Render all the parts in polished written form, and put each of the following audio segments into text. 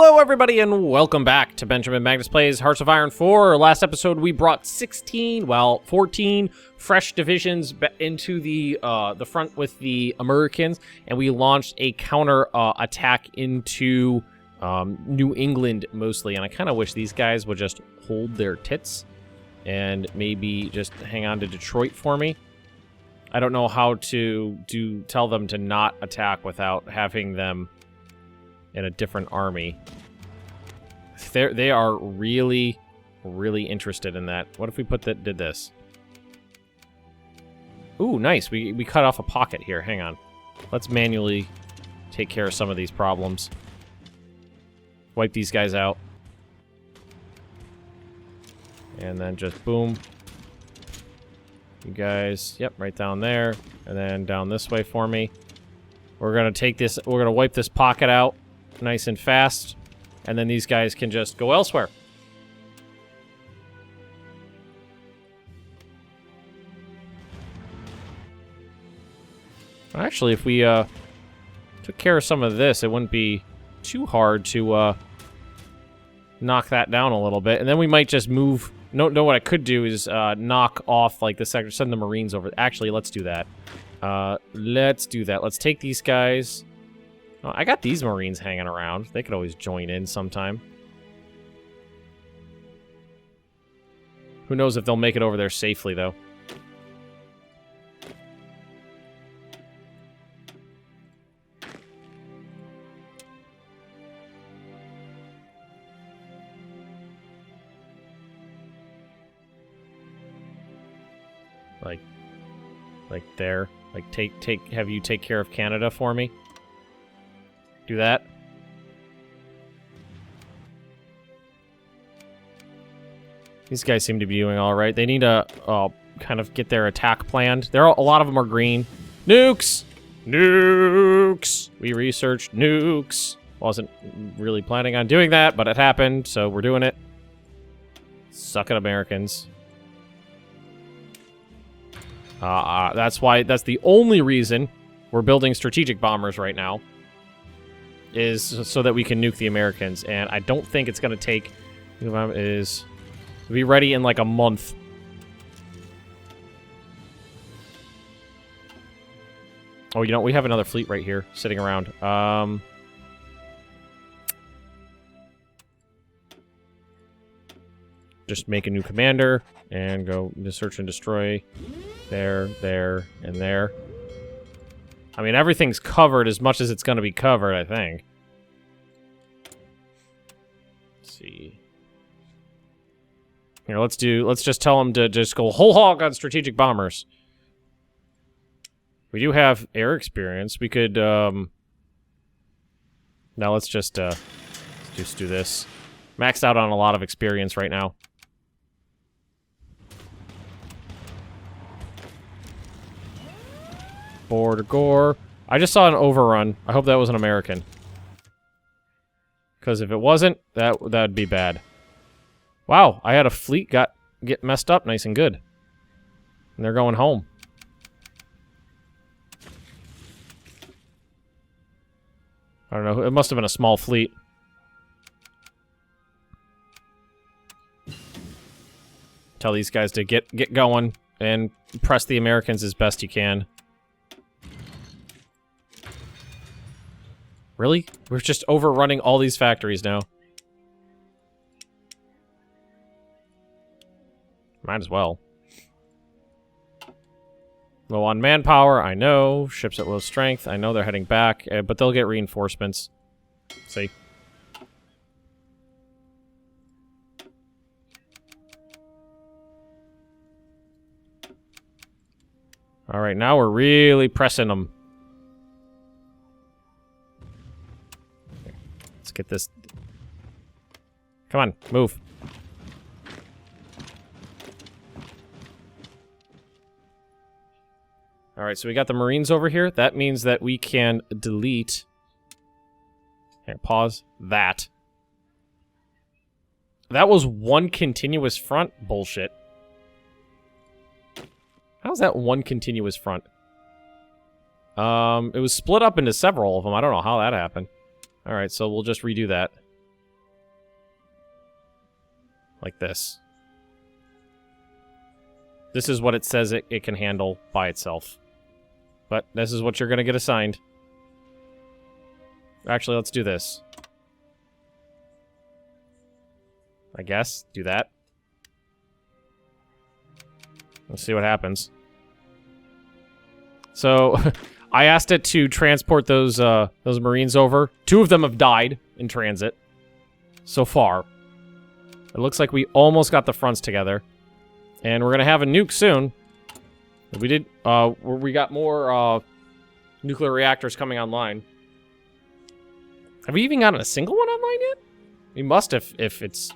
Hello, everybody, and welcome back to Benjamin Magnus Plays Hearts of Iron 4. Last episode, we brought 14 fresh divisions into the front with the Americans, and we launched a counter attack into New England, mostly. And I kind of wish these guys would just hold their tits and maybe just hang on to Detroit for me. I don't know how to tell them to not attack without having them in a different army. They are really, really interested in that. What if we did this? Ooh, nice. We cut off a pocket here. Hang on. Let's manually take care of some of these problems. Wipe these guys out. And then just boom. You guys, yep, right down there. And then down this way for me. We're gonna take this, we're gonna wipe this pocket out nice and fast, and then these guys can just go elsewhere. Actually, if we took care of some of this, it wouldn't be too hard to knock that down a little bit, and then we might just move. No, what I could do is knock off like the sector, send the Marines over. Actually, let's do that. Let's do that. Let's take these guys. Oh, I got these Marines hanging around. They could always join in sometime. Who knows if they'll make it over there safely, though. Like there. Like have you take care of Canada for me? Do that. These guys seem to be doing all right. They need to kind of get their attack planned. A lot of them are green. Nukes! Nukes! We researched nukes. Wasn't really planning on doing that, but it happened, so we're doing it. Suck it, Americans. That's the only reason we're building strategic bombers right now. Is so that we can nuke the Americans, and I don't think it's going to take... is to be ready in like a month. Oh, you know, we have another fleet right here, sitting around. Just make a new commander, and go to search and destroy. There, and there. I mean, everything's covered as much as it's going to be covered, I think. Let's see. Here, let's just tell them to just go whole hog on strategic bombers. We do have air experience. We could, now let's just do this. Maxed out on a lot of experience right now. Border gore. I just saw an overrun. I hope that was an American. Because if it wasn't, that'd be bad. Wow, I had a fleet get messed up nice and good. And they're going home. I don't know. It must have been a small fleet. Tell these guys to get going and press the Americans as best you can. Really? We're just overrunning all these factories now. Might as well. Low on manpower, I know. Ships at low strength, I know they're heading back, but they'll get reinforcements. See? Alright, now we're really pressing them. Let's get this. Come on, move. Alright, so we got the Marines over here. That means that we can delete... Here, pause. That. That was one continuous front? Bullshit. How's that one continuous front? It was split up into several of them. I don't know how that happened. Alright, so we'll just redo that. like this. This is what it says it can handle by itself. But this is what you're going to get assigned. Actually, let's do this. I guess. Do that. Let's see what happens. So, I asked it to transport those Marines over. 2 of them have died in transit. So far. It looks like we almost got the fronts together. And we're gonna have a nuke soon. We got more, nuclear reactors coming online. Have we even gotten a single one online yet? We must if it's...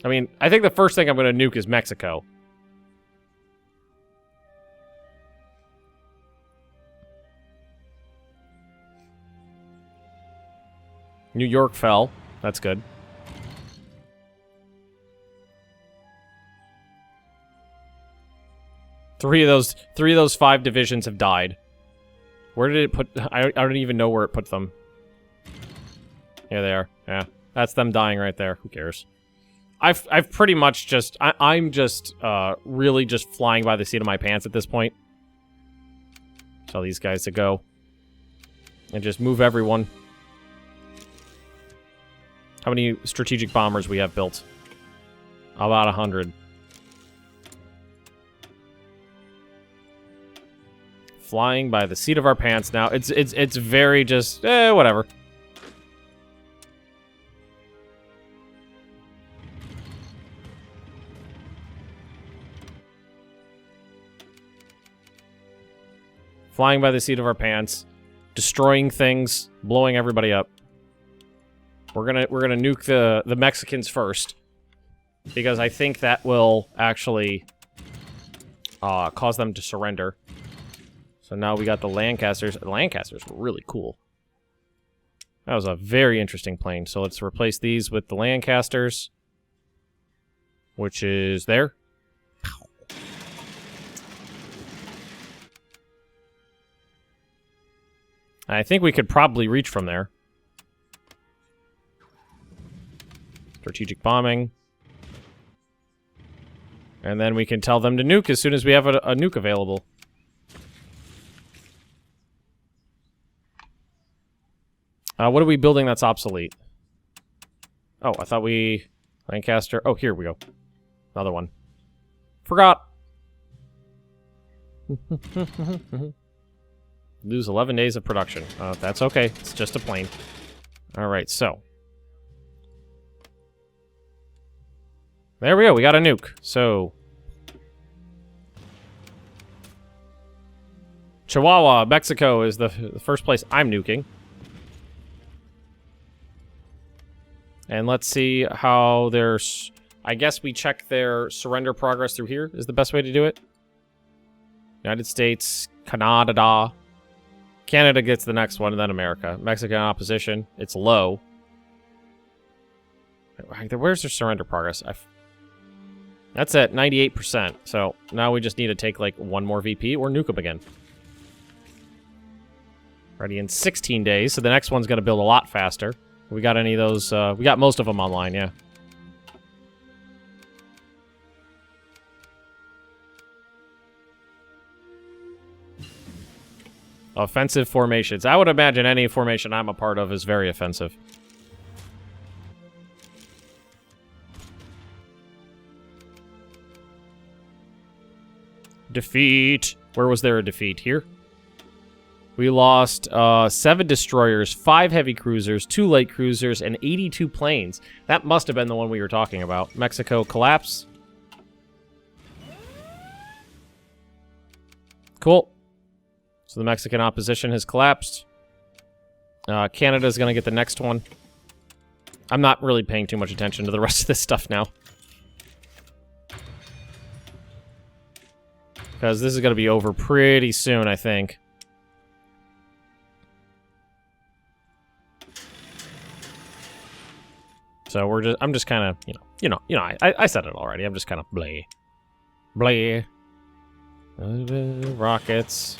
I mean, I think the first thing I'm gonna nuke is Mexico. New York fell. That's good. Three of those 5 divisions have died. Where did it put... I don't even know where it put them. Here they are. Yeah. That's them dying right there. Who cares? I've pretty much just... I'm just, really just flying by the seat of my pants at this point. Tell these guys to go. And just move everyone. How many strategic bombers we have built? About 100. Flying by the seat of our pants now. It's very just whatever. Flying by the seat of our pants, destroying things, blowing everybody up. We're gonna nuke the Mexicans first, because I think that will actually cause them to surrender. So now we got the Lancasters. The Lancasters were really cool. That was a very interesting plane. So let's replace these with the Lancasters, which is there. I think we could probably reach from there. Strategic bombing. And then we can tell them to nuke as soon as we have a nuke available. What are we building that's obsolete? Oh, I thought we... Lancaster... Oh, here we go. Another one. Forgot! Lose 11 days of production. That's okay. It's just a plane. Alright, so. There we go. We got a nuke. So. Chihuahua, Mexico is the first place I'm nuking. And let's see how there's... I guess we check their surrender progress through here is the best way to do it. United States, Canada. Canada gets the next one, and then America. Mexican opposition. It's low. Where's their surrender progress? That's at 98%. So now we just need to take like one more VP or nuke them again. Ready in 16 days, so the next one's going to build a lot faster. We got any of those? We got most of them online, yeah. Offensive formations. I would imagine any formation I'm a part of is very offensive. Defeat. Where was there a defeat? Here? We lost 7 destroyers, 5 heavy cruisers, 2 light cruisers, and 82 planes. That must have been the one we were talking about. Mexico collapse. Cool. So the Mexican opposition has collapsed. Canada's going to get the next one. I'm not really paying too much attention to the rest of this stuff now. Because this is going to be over pretty soon, I think. So I'm just kind of, I said it already. I'm just kind of bleh. Bleh. Rockets.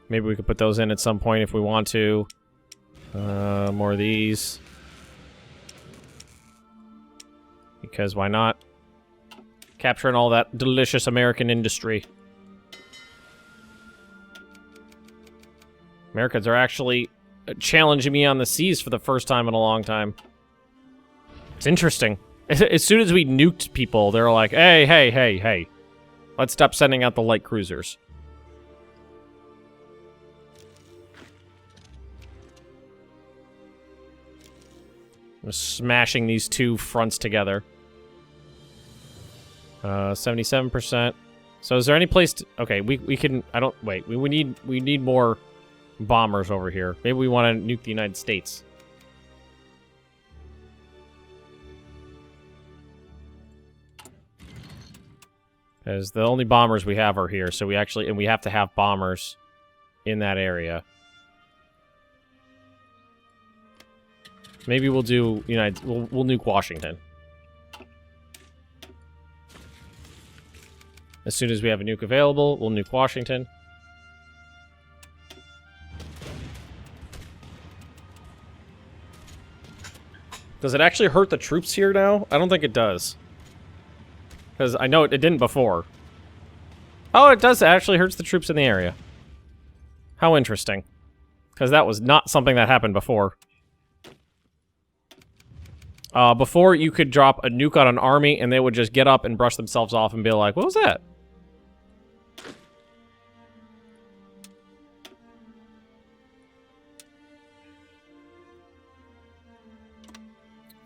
Maybe we could put those in at some point if we want to. More of these. Because why not? Capturing all that delicious American industry. Americans are actually challenging me on the seas for the first time in a long time. It's interesting. As soon as we nuked people, they're like, hey, hey, hey, hey. Let's stop sending out the light cruisers. I'm smashing these two fronts together. 77%. So is there any place to... Okay, we can... I don't... Wait, we need more bombers over here. Maybe we want to nuke the United States. Because the only bombers we have are here, so we actually... And we have to have bombers in that area. Maybe we'll do We'll nuke Washington. As soon as we have a nuke available, we'll nuke Washington. Does it actually hurt the troops here now? I don't think it does. Because I know it didn't before. Oh, it does. It actually hurts the troops in the area. How interesting. Because that was not something that happened before. Before, you could drop a nuke on an army, and they would just get up and brush themselves off and be like, what was that?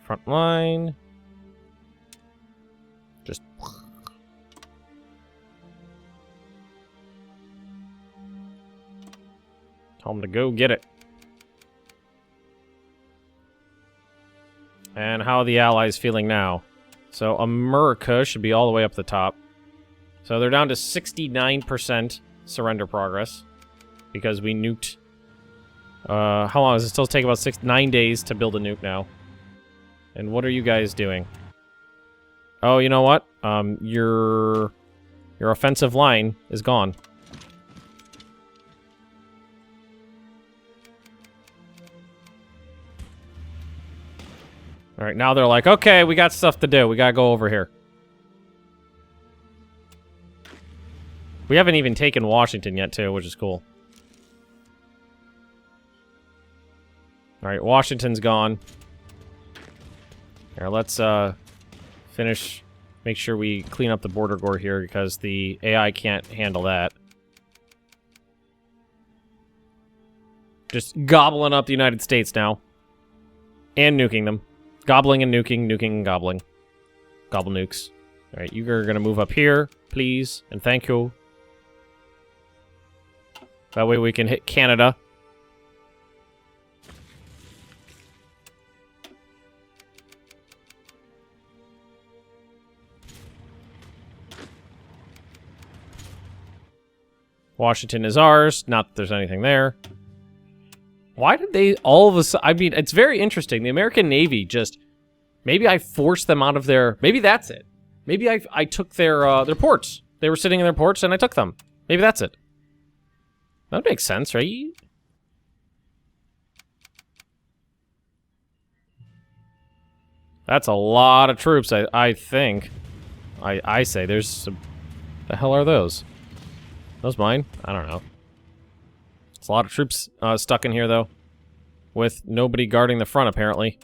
Front line. Just... Tell them to go get it. And how are the Allies feeling now? So America should be all the way up the top. So they're down to 69% surrender progress. Because we nuked... how long does it still take? About 9 days to build a nuke now. And what are you guys doing? Oh, you know what? Your offensive line is gone. Alright, now they're like, okay, we got stuff to do. We gotta go over here. We haven't even taken Washington yet, too, which is cool. Alright, Washington's gone. Here, let's, finish... Make sure we clean up the border gore here, because the AI can't handle that. Just gobbling up the United States now. And nuking them. Gobbling and nuking, nuking and gobbling. Gobble nukes. Alright, you are gonna move up here, please, and thank you. That way we can hit Canada. Washington is ours. Not that there's anything there. Why did they all of a sudden... I mean, it's very interesting. The American Navy just... Maybe I forced them out of their... Maybe that's it. Maybe I took their ports. They were sitting in their ports and I took them. Maybe that's it. That makes sense, right? That's a lot of troops, I think. I say. There's some... The hell are those? Those mine? I don't know. It's a lot of troops stuck in here, though. With nobody guarding the front, apparently.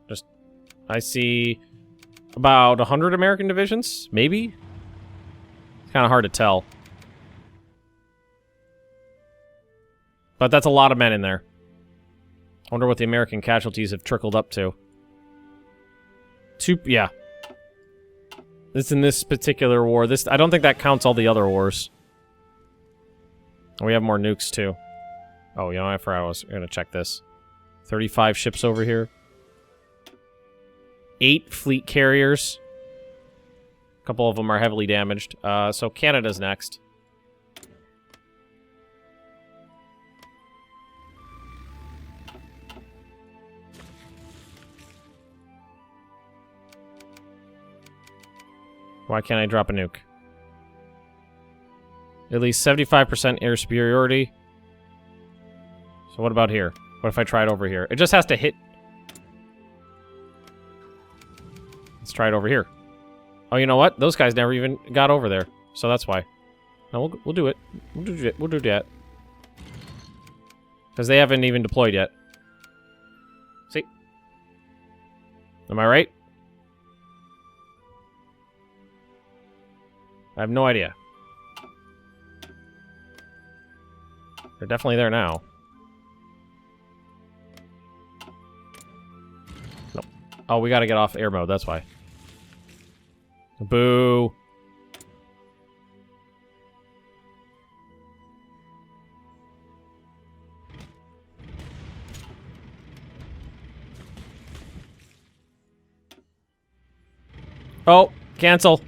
Just... I see... about 100 American divisions? Maybe? It's kind of hard to tell. But that's a lot of men in there. I wonder what the American casualties have trickled up to. Yeah. This in this particular war. I don't think that counts all the other wars. We have more nukes, too. Oh, you know, I forgot I was going to check this. 35 ships over here. 8 fleet carriers. A couple of them are heavily damaged. So Canada's next. Why can't I drop a nuke? At least 75% air superiority. So what about here? What if I try it over here? It just has to hit. Let's try it over here. Oh, you know what? Those guys never even got over there. So that's why. No, we'll do it. We'll do that. Because they haven't even deployed yet. See? Am I right? I have no idea. They're definitely there now. Nope. Oh, we gotta get off air mode, that's why. Boo. Oh, cancel.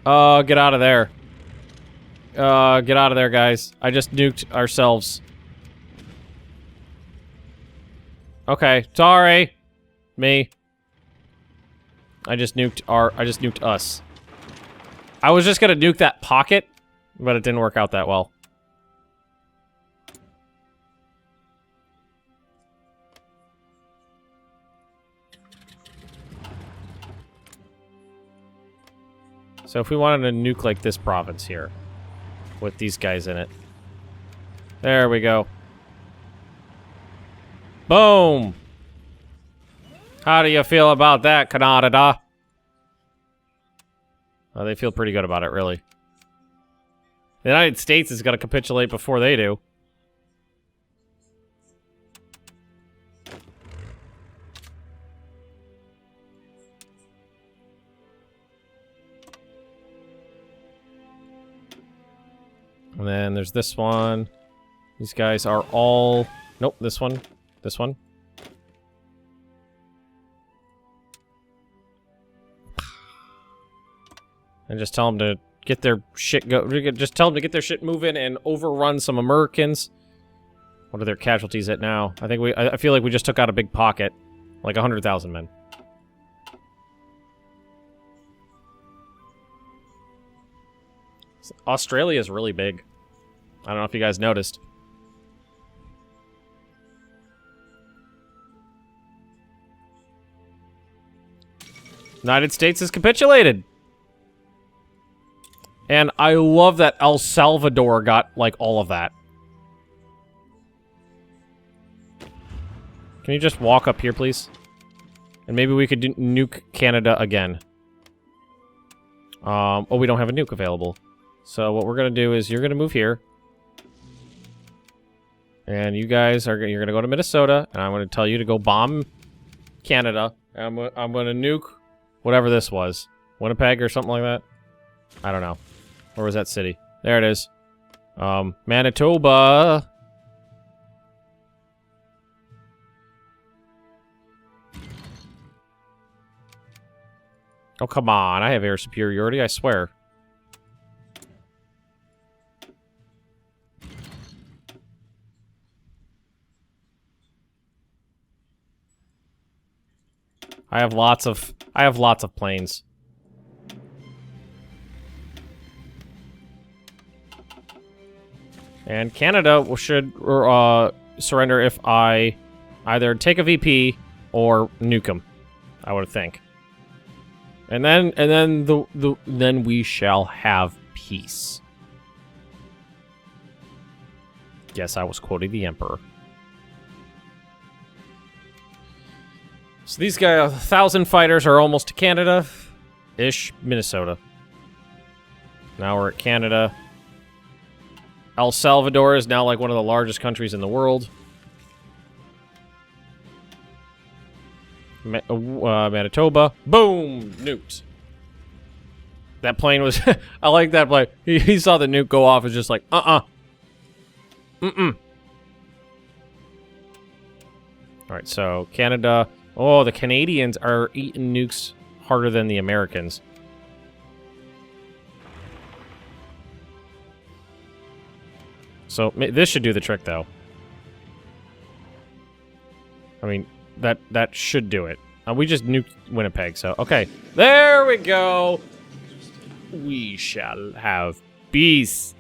Get out of there. Get out of there, guys. I just nuked ourselves. Okay, sorry. Me. I just nuked us. I was just gonna nuke that pocket, but it didn't work out that well. So if we wanted to nuke like this province here, with these guys in it. There we go. Boom! How do you feel about that, Canada? Oh, they feel pretty good about it, really. The United States is gonna capitulate before they do. And then there's this one. These guys are all... Nope, this one. This one. And just tell them to get their shit just tell them to get their shit moving and overrun some Americans. What are their casualties at now? I feel like we just took out a big pocket. Like 100,000 men. Australia is really big. I don't know if you guys noticed. United States has capitulated. And I love that El Salvador got, like, all of that. Can you just walk up here, please? And maybe we could nuke Canada again. Oh, we don't have a nuke available. So what we're gonna do is you're gonna move here. And you guys are you're gonna go to Minnesota, and I'm gonna tell you to go bomb Canada. And I'm gonna nuke whatever this was. Winnipeg or something like that? I don't know. Where was that city? There it is. Manitoba. Oh, come on. I have air superiority, I swear. I have lots of planes. And Canada should surrender if I either take a VP or nuke them, I would think. And then we shall have peace. Yes, I was quoting the Emperor. So these guys, 1,000 fighters are almost to Canada-ish, Minnesota. Now we're at Canada. El Salvador is now like one of the largest countries in the world. Manitoba. Boom! Nuked. That plane was... I like that plane. He saw the nuke go off. It's just like, Mm-mm. Alright, so Canada... Oh, the Canadians are eating nukes harder than the Americans. So, this should do the trick, though. I mean, that should do it. We just nuked Winnipeg, so okay. There we go. We shall have peace.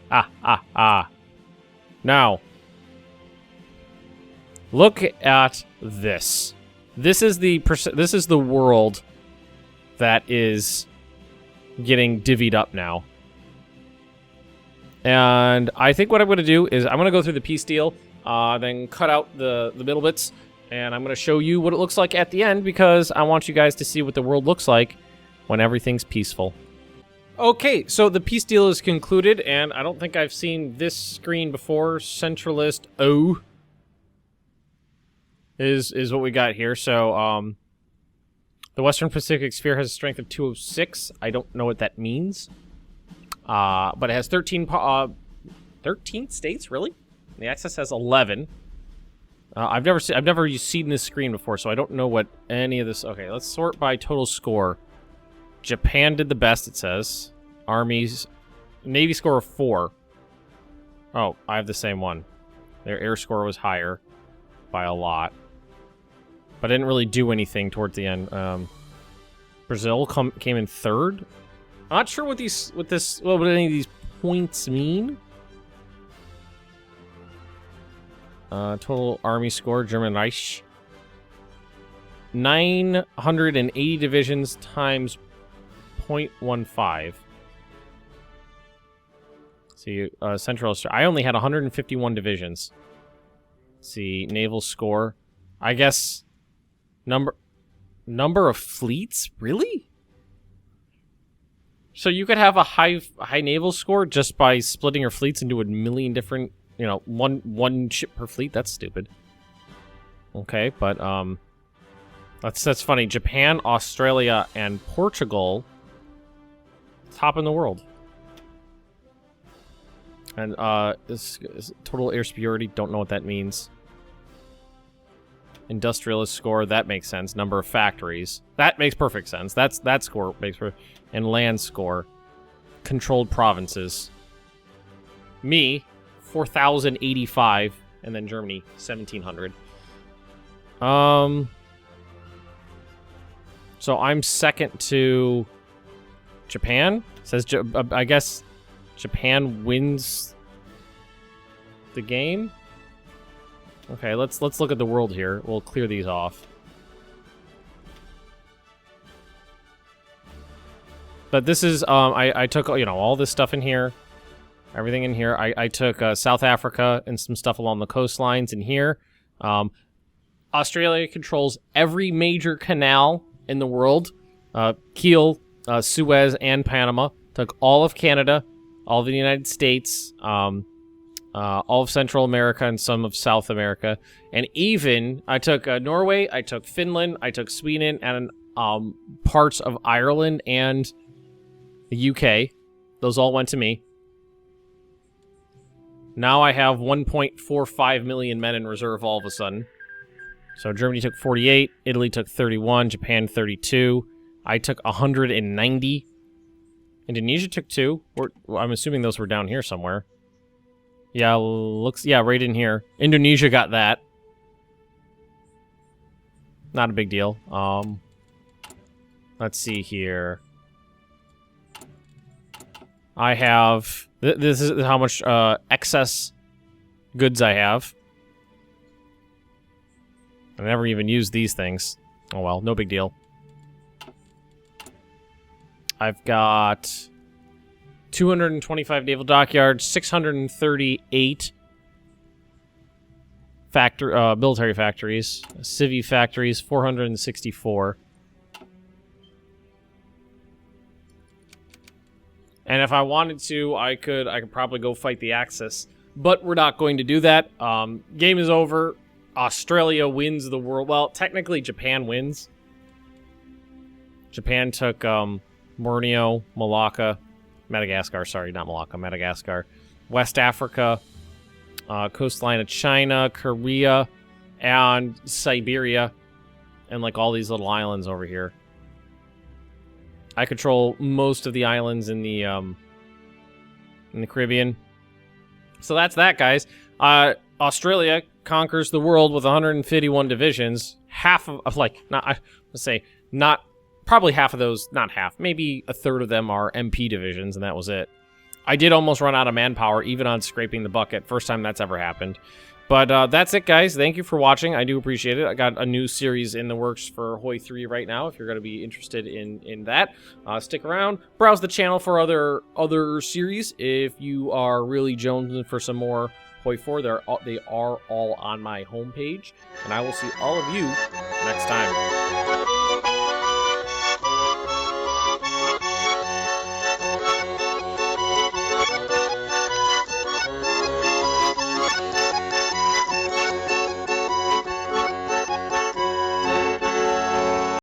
Now, look at this. This is the world that is getting divvied up now. And I think what I'm going to do is I'm going to go through the peace deal, then cut out the middle bits, and I'm going to show you what it looks like at the end, because I want you guys to see what the world looks like when everything's peaceful. Okay, so the peace deal is concluded, and I don't think I've seen this screen before. Centralist O is what we got here. So, the Western Pacific Sphere has a strength of 206. I don't know what that means. But it has 13 states, really? The Axis has 11. I've never seen this screen before, so I don't know what any of this... Okay, let's sort by total score. Japan did the best, it says. Armies... Navy score of 4. Oh, I have the same one. Their air score was higher by a lot. But I didn't really do anything towards the end. Brazil came in 3rd. I'm not sure what any of these points mean. Total army score, German Reich. 980 divisions times 0.15. See, Central Australia. I only had 151 divisions. Let's see, naval score. I guess number of fleets? Really? So you could have a high naval score just by splitting your fleets into a million different, you know, one ship per fleet? That's stupid. Okay, but that's funny. Japan, Australia, and Portugal, top in the world. And this is total air superiority. Don't know what that means. Industrialist score, that makes sense. Number of factories, that makes perfect sense. That score makes perfect. And land score, controlled provinces. Me, 4,085, and then Germany, 1,700. So I'm second to Japan. It says I guess Japan wins the game. Okay, let's look at the world here. We'll clear these off. But this is I took, you know, all this stuff in here, everything in here. I took South Africa and some stuff along the coastlines in here. Australia controls every major canal in the world. Kiel, Suez, and Panama. Took all of Canada, all of the United States, all of Central America, and some of South America. And even, I took Norway, I took Finland, I took Sweden, and parts of Ireland and the UK. Those all went to me. Now I have 1.45 million men in reserve all of a sudden. So Germany took 48, Italy took 31, Japan 32. I took 190. Indonesia took 2. I'm assuming those were down here somewhere. Yeah, yeah, right in here. Indonesia got that. Not a big deal. Let's see here. I have... This is how much excess goods I have. I never even used these things. Oh well, no big deal. I've got 225 naval dockyards, 638 military factories, civvy factories, 464. And if I wanted to, I could probably go fight the Axis, but we're not going to do that. Game is over. Australia wins the world. Well, technically Japan wins. Japan took Borneo, Malacca, Madagascar, sorry, not Malacca, Madagascar, West Africa, coastline of China, Korea, and Siberia, and like all these little islands over here. I control most of the islands in the Caribbean. So that's that, guys. Australia conquers the world with 151 divisions. Half of like, not Let's say probably half of those, not half, maybe a third of them are MP divisions, and that was it. I did almost run out of manpower, even on scraping the bucket. First time that's ever happened. But that's it, guys. Thank you for watching. I do appreciate it. I got a new series in the works for Hoi 3 right now, if you're going to be interested in that. Stick around. Browse the channel for other series. If you are really jonesing for some more Hoi 4, they are all on my homepage. And I will see all of you next time.